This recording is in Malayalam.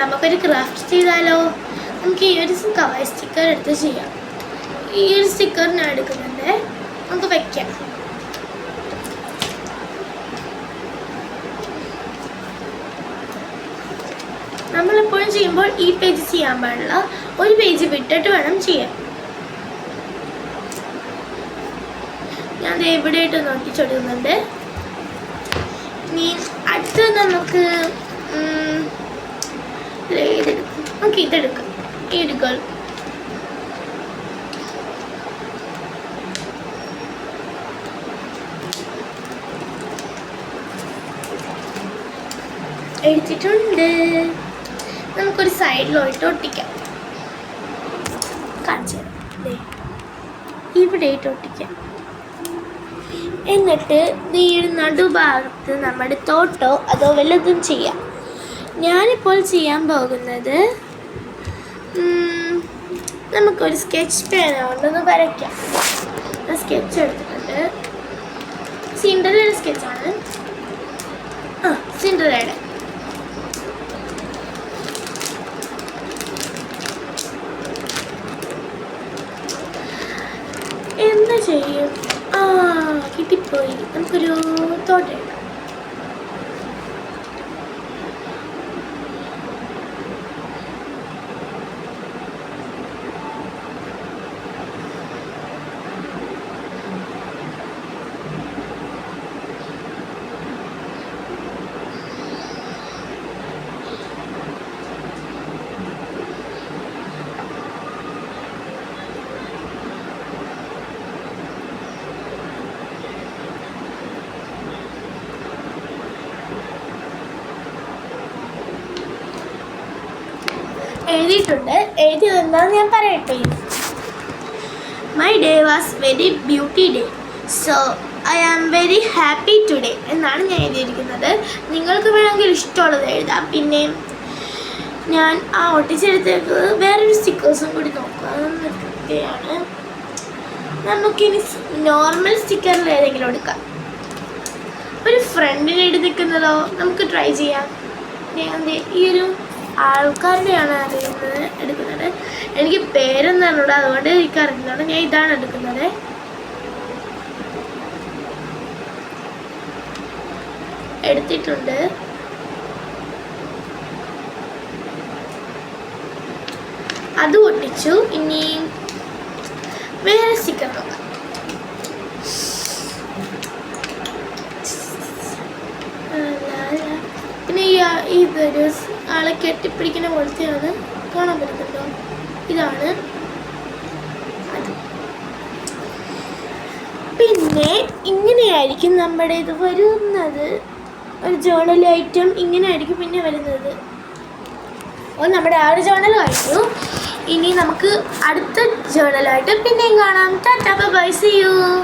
നമുക്കൊരു ക്രാഫ്റ്റ് ചെയ്താലോ? നമുക്ക് ഈ ഒരു കവർ സ്റ്റിക്കർ എടുത്ത് ചെയ്യാം. ഈ ഒരു സ്റ്റിക്കർ ഞാൻ എടുക്കുന്നുണ്ട്, നമുക്ക് വയ്ക്കാം. നമ്മളെപ്പോഴും ചെയ്യുമ്പോൾ ഈ പേജ് ചെയ്യാൻ പാടില്ല, ഒരു പേജ് വിട്ടിട്ട് വേണം ചെയ്യാൻ. ഞാൻ എവിടെയായിട്ടൊന്ന് ഒട്ടിച്ചെടുക്കുന്നുണ്ട്. ഇനി അടുത്ത് നമുക്ക് ഇതെടുക്കാം. എടുക്കാം എടുത്തിട്ടുണ്ട്. നമുക്കൊരു സൈഡിലോട്ട് ഒട്ടിക്കാം. ഇവിടെയായിട്ട് ഒട്ടിക്കാം. എന്നിട്ട് ഈ നടുഭാഗത്ത് നമ്മുടെ തോട്ടോ അതോ വല്ലതും ചെയ്യാം. ഞാനിപ്പോൾ ചെയ്യാൻ പോകുന്നത് നമുക്കൊരു സ്കെച്ച് പേന കൊണ്ടൊന്ന് വരയ്ക്കാം. സ്കെച്ച് എടുത്തിട്ടുണ്ട്. സിൻഡ്രല്ലയുടെ സ്കെച്ചാണ്. സിൻഡ്രല്ലയുടെ എന്താ ചെയ്യും? കിട്ടിപ്പോയി. നമുക്കൊരു തോട്ടം ഇടാം. എഴുതിയിട്ടുണ്ട്. എഴുതിയതെന്താണെന്ന് ഞാൻ പറയട്ടെ. My day was very beauty day, so I am very happy today എന്നാണ് ഞാൻ എഴുതിയിരിക്കുന്നത്. നിങ്ങൾക്ക് വേണമെങ്കിൽ ഇഷ്ടമുള്ളത് എഴുതാം. പിന്നെ ഞാൻ ഒട്ടിച്ചെടുത്തേക്ക് വേറൊരു സ്റ്റിക്കേഴ്സും കൂടി നോക്കുകയാണ്. നമുക്കിനി നോർമൽ സ്റ്റിക്കറിൽ ഏതെങ്കിലും എടുക്കാം. ഒരു ഫ്രണ്ടിന് എഴുതി നിൽക്കുന്നതോ നമുക്ക് ട്രൈ ചെയ്യാം. ഞാൻ ഈ ഒരു ആൾക്കാരുടെയാണ് എടുക്കുന്നത്. എനിക്ക് പേരൊന്നും അറിഞ്ഞൂടാ, അതുകൊണ്ട് എനിക്ക് അറിഞ്ഞതാണ് ഞാൻ ഇതാണ് എടുക്കുന്നത്. എടുത്തിട്ടുണ്ട്. അത് ഒട്ടിച്ചു. ഇനി വേറെ സ്റ്റിക്കർ നോക്കാം. പിന്നെ ഇതൊരു ആളെ കെട്ടിപ്പിടിക്കുന്ന പോലത്തെയാണ്, കാണാൻ പറ്റുന്നുണ്ടോ? ഇതാണ് അത്. പിന്നെ ഇങ്ങനെയായിരിക്കും നമ്മുടെ ഇത് വരുന്നത്. ഒരു ജേർണൽ ഐറ്റം ഇങ്ങനെ ആയിരിക്കും പിന്നെ വരുന്നത്. നമ്മുടെ ആ ഒരു ജേർണൽ കഴിഞ്ഞു. ഇനി നമുക്ക് അടുത്ത ജേർണലായിട്ട് പിന്നെയും കാണാം. Tata bye, see U.